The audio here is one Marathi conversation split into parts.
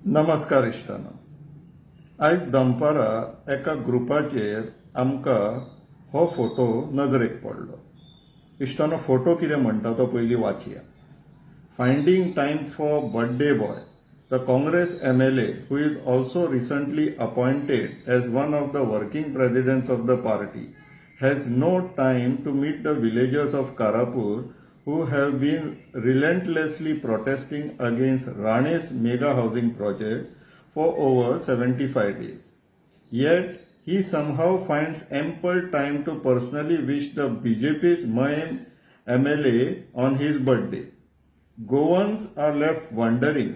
नमस्कार इश्टानो. आयज दनपारा एका ग्रुपाचेर आमकां हो फोटो नजरेक पडलो. इश्टानो, फोटो कितें म्हणटा तो पयलीं वाचया. Finding time for birthday boy. The Congress MLA, who is also recently appointed as one of the working presidents of the party, has no time to meet the villagers of Karapur who have been relentlessly protesting against Rane's mega housing project for over 75 days. Yet, he somehow finds ample time to personally wish the BJP's main MLA on his birthday. Goans are left wondering,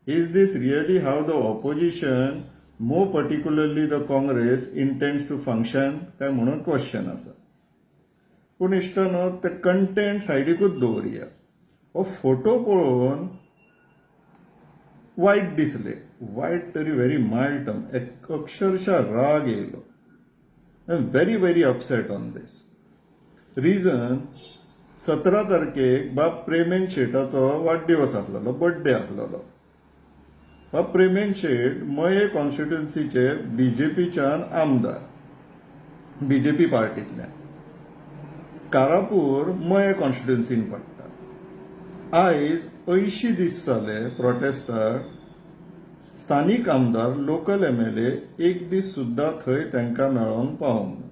is this really how the opposition, more particularly the Congress, intends to function? काय म्हणून क्वेश्चन आसा. पूण इश्टानो, ते कंटेंट सायडीकूच दवरया. हो फोटो पळोवन वायट दिसले. वायट तरी व्हेरी मायल्ड टर्म. अक्षरशः राग येयलो. I am very very upset on this. Reason, 17 तारखेक बाब प्रेमेन शेटाचो वाडदिवस आसलेलो, बर्थडे आसलेलो. बाब प्रेमेन शेट मये कॉन्स्टिट्युएन्सीचे BJPच्यान आमदार, BJP पार्टींतल्यान. कारापूर मये कॉन्स्टिट्युएन्सीन पडटा. आयज 80 दीस जाले प्रोटेस्टाक. स्थानीक आमदार, लोकल MLA एक दीस सुद्दां थंय तांकां मेळोंक पावूंक ना.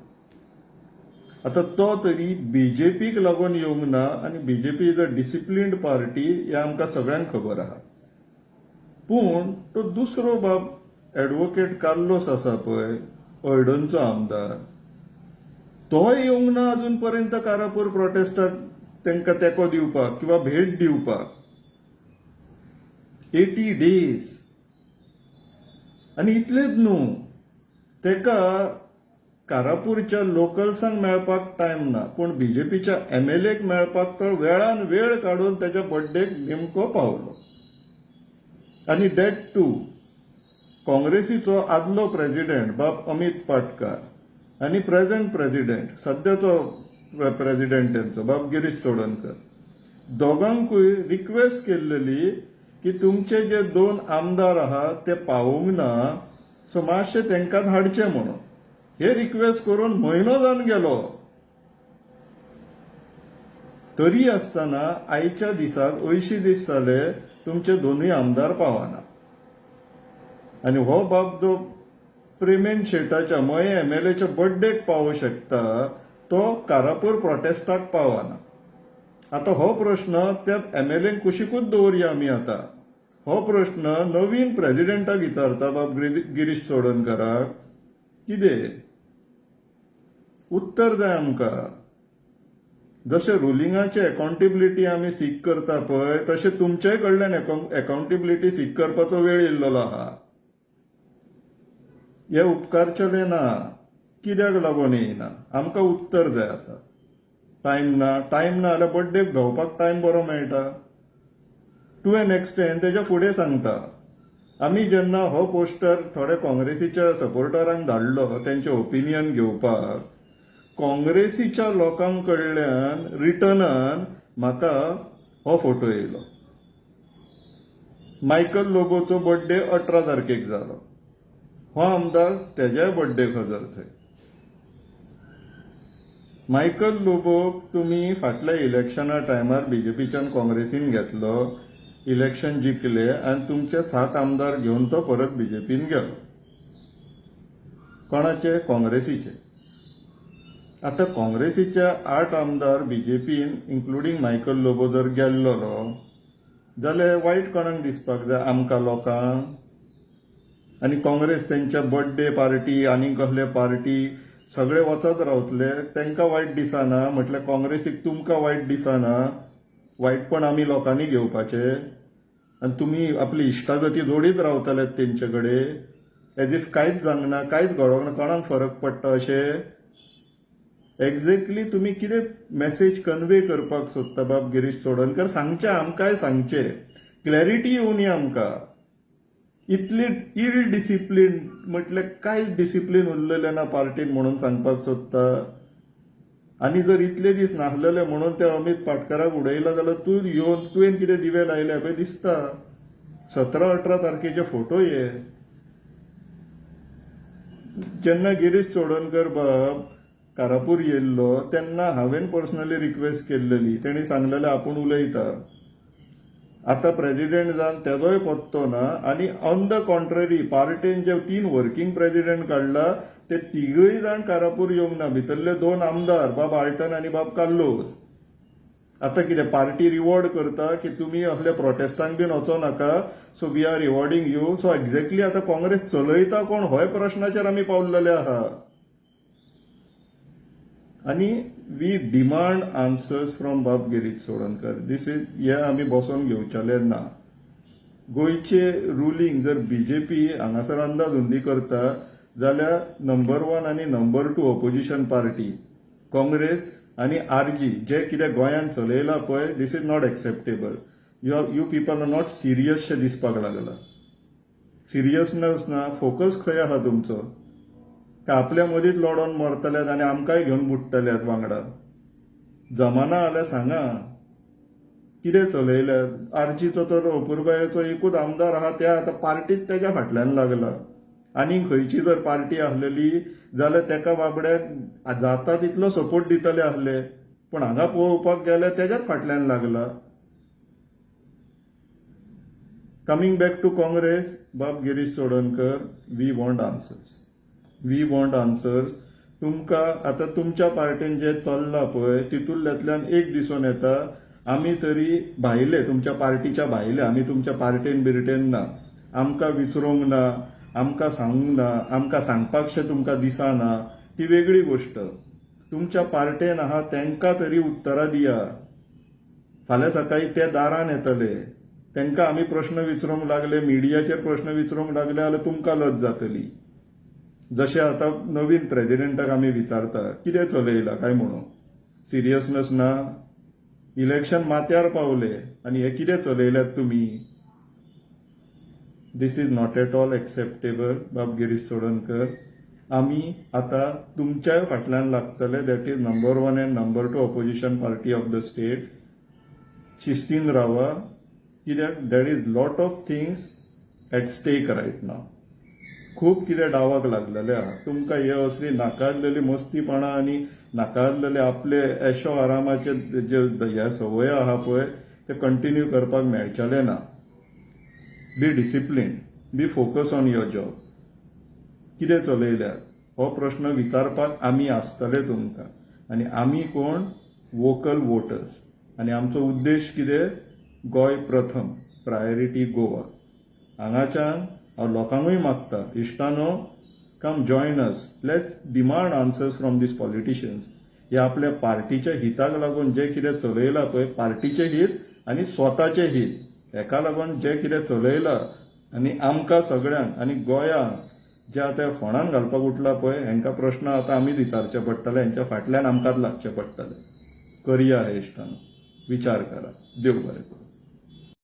आतां तो तरी BJPक लागून येवंक ना, आनी BJP is a disciplined party हें आमकां सगळ्यांक खबर आहा. पूण तो दुसरो बाब एडवोकेट कार्लोस आसा पळय, हळडणचो आमदार, तोय येवंक ना अजून पर्यंत कारापूर प्रोटेस्टाक तांकां तेंको दिवपाक किंवा भेट दिवपाक. 80 डेज. आनी इतलेंच न्हू, तेका कारापूरच्या लोकल्सांक मेळपाक टायम ना, पूण BJPच्या MLAक मेळपाक तो वेळान वेळ काडून त्याच्या बर्थडेक नेमको पावलो. आनी दॅट टू काँग्रेसीचो आदलो प्रेसिडेंट बाब अमित पाटकार आनी प्रेझेंट प्रेसिडेंट, सद्याचो प्रेसिडेंट तेंचो बाब गिरीश चोडणकर, दोगांकूय रिक्वेस्ट केल्लेली की तुमचे जे 2 आमदार आहात ते पावूंक ना, सो मातशें तांकां धाडचें म्हणून. हे रिक्वेस्ट करून म्हयनो जावन गेलो. तरी आसतना आयच्या दिसाक 80 दीस जाले तुमचे दोनूय आमदार पावना. आनी हो बाब जो प्रेमेन शेटाच्या मये MLAच्या बर्थडेक पावूं शकता, तो कारापूर प्रोटेस्टाक पावना. आतां हो प्रश्न त्या MLAक कुशीकूच दवरया आमी. आतां हो प्रश्न नवीन प्रेसिडेंटाक विचारता बाब गिरीश चोडणकराक. कितें उत्तर जाय आमकां. जशें रुलिंगाचे अकाउंटेबिलिटी आमी सीक करता पळय, तशें तुमचे कडल्यान अकाउंटेबिलिटी सीक करपाचो वेळ येयल्लो आहा. हे उपकार चले ना. कित्याक लागून येयना आमकां उत्तर जाय. आतां टायम ना जाल्यार बर्थडेक भोंवपाक टायम बरो मेळटा. टू एन एक्सटेंट तेच्या फुडें सांगता. आमी जेन्ना हो पोस्टर थोड्या काँग्रेसीच्या सपोर्टरांक धाडलो तेंचे ओपिनियन घेवपाक, काँग्रेसीच्या लोकां कडल्यान रिटर्नान म्हाका हो फोटो येयलो. मायकल लोबोचो बर्थडे 18 तारखेक जालो. हो आमदार तेज्याय बर्थडेक हजर थंय. मायकल लोबोक तुमी फाटल्या इलेक्शना टायमार BJPच्यान काँग्रेसीन घेतलो, इलेक्शन जिखले आनी तुमचे 7 आमदार घेवन तो परत BJPन गेलो. कोणाचे? काँग्रेसीचे. आतां काँग्रेसीच्या 8 आमदार BJPन इन्क्लुडींग मायकल लोबो जर गेल्लो जाल्यार वायट कोणाक दिसपाक जाय? आमकां लोकांक. आनी काँग्रेस तेंच्या बर्थडे पार्टी आनी कसले पार्टी सगळे वचत रावतले, तांकां वायट दिसना म्हटल्यार काँग्रेसीक तुमकां वायट दिसना? वायटपण आमी लोकांनी घेवपाचे आनी तुमी आपली इश्टागती जोडीत रावतले तेंचे कडेन, एज इफ कांयच जावंक ना, कांयच घडोवंक ना, कोणाक फरक पडटा अशें. एक्झॅक्टली तुमी कितें मेसेज कन्वे करपाक सोदता बाब गिरीश चोडणकर? सांगचें, आमकांय सांगचें. क्लॅरिटी येवं न्ही आमकां. इतली इल डिसिप्लीन म्हटल्यार कांयच डिसिप्लीन उरलेलें ना पार्टीन म्हणून सांगपाक सोदता. आनी जर इतले दीस नासलेले म्हणून ते अमित पाटकराक उडयला जाल्यार तूं येवन तुवें कितें दिवे लायले पळय दिसता. 17-18 तारखेचे फोटो ये. जेन्ना गिरीश चोडणकर बाब कारापूर येयल्लो तेन्ना हांवें पर्सनली रिक्वेस्ट केल्लेली. तेणी सांगलेलें आपूण उलयता. आता प्रेसिडेंट जावन तेजोय पत्तो ना. आनी ऑन द कॉन्ट्ररी पार्टीन जे 3 वर्किंग प्रेसिडेंट काडला ते तिगूय जाण कारापूर येवंक ना. भितरले 2 आमदार बाब आल्टन आनी बाब कार्लोस. आता कितें पार्टी रिवॉर्ड करता की तुमी असले प्रोटेस्टांक बीन वचो नाका, so we are rewarding you. So exactly आता काँग्रेस चलयता कोण होय प्रश्नाचेर आमी पावलेले आहा. आनी वी डिमांड आन्सर्स फ्रॉम बाब गिरीश चोडणकर. दिस इज हे आमी बसोन घेवचेले ना. गोंयचे रुलींग जर बीजेपी हांगासर अंदाजुंदी करता जाल्यार नंबर 1 आनी नंबर 2 ऑपोजिशन पार्टी काँग्रेस आनी आरजी जे कितें गोंयांत चलयला पळय, this is not acceptable. You people are not serious शे दिसपाक लागला. सिरियसनेस ना. फोकस खंय आहा तुमचो? का आपल्या मदींच लढोन मरतल्यात आनी आमकांय घेवन बुडटल्यात वांगडा? जमाना जाल्यार सांगा कितें चलयल्यात? आरजीचो तर अपुरबायेचो एकूच आमदार आहा ते आतां पार्टीच तेज्या फाटल्यान लागला. आनी खंयची जर पार्टी आसलेली जाल्यार तेका बाबड्याक जाता तितलो सपोर्ट दितले आसले. पूण हांगा पळोवपाक गेल्यार तेज्याच फाटल्यान लागला. कमिंग बॅक टू काँग्रेस, बाब Girish Chodankar, we want answers. We want answers. तुमकां आतां तुमच्या पार्टीन जे चल्लां पळय तितूंतल्यातल्यान एक दिसून येता आमी तरी भायले, तुमच्या पार्टीच्या भायले, आमी तुमच्या पार्टेन बिर्टेन ना. आमकां विचरूंक ना, आमकां सांगूंक ना, आमकां सांगपाकशें तुमकां दिसना, ती वेगळी गोश्ट. तुमच्या पार्टेन आहा तांकां तरी उत्तरां दिया. फाल्यां सकाळी ते दारान येतले, तांकां आमी प्रश्न विचरूंक लागले, मिडियाचेर प्रश्न विचरूंक लागले जाल्यार तुमकां लज जातली. जशें आतां नवीन प्रेसिडेंटाक आमी विचारता कितें चलयलां काय म्हणून. सिरियसनेस ना. इलेक्शन माथ्यार पावले आनी हे कितें चलयल्यात तुमी? This is not at all acceptable. बाब गिरीश चोडणकर, आमी आतां तुमच्याय फाटल्यान लागतले. That is number 1 and number 2 opposition party of the state. शिस्तीन रावा, कित्याक there is lot of things at stake right now. खूब कितें डावाक लागलेले आहा. तुमकां हे असली नाकाजलेली मस्तीपणां आनी नाकाजलेले आपले ऐशो आरामाचे जे ह्या संवय आहा पळय ते कंटिन्यू करपाक मेळचेले ना. Be discipline, B focus on your job. कितें चलयल्यात हो प्रश्न विचारपाक आमी आसतले तुमकां. आनी आमी कोण? Vocal voters. आनी आमचो उद्देश कितें? गोंय प्रथम, प्रायोरिटी गोवा. हांगाच्यान हांव लोकांकूय मागता, इश्टानो, come join us. Let's demand answers from these politicians. हे आपल्या पार्टीच्या हिताक लागून जे कितें चलयलां पळय, पार्टीचें हित आनी स्वताचें हित, हेका लागून जे कितें चलयलां आनी आमकां सगळ्यांक आनी गोंयांक जे आतां फोंडान घालपाक उठला पळय, हांकां प्रश्न आतां आमीच विचारचे पडटले. हांच्या फाटल्यान आमकांच लागचे पडटले. करया हे इश्टानो, विचार करा. देव बरें करूं.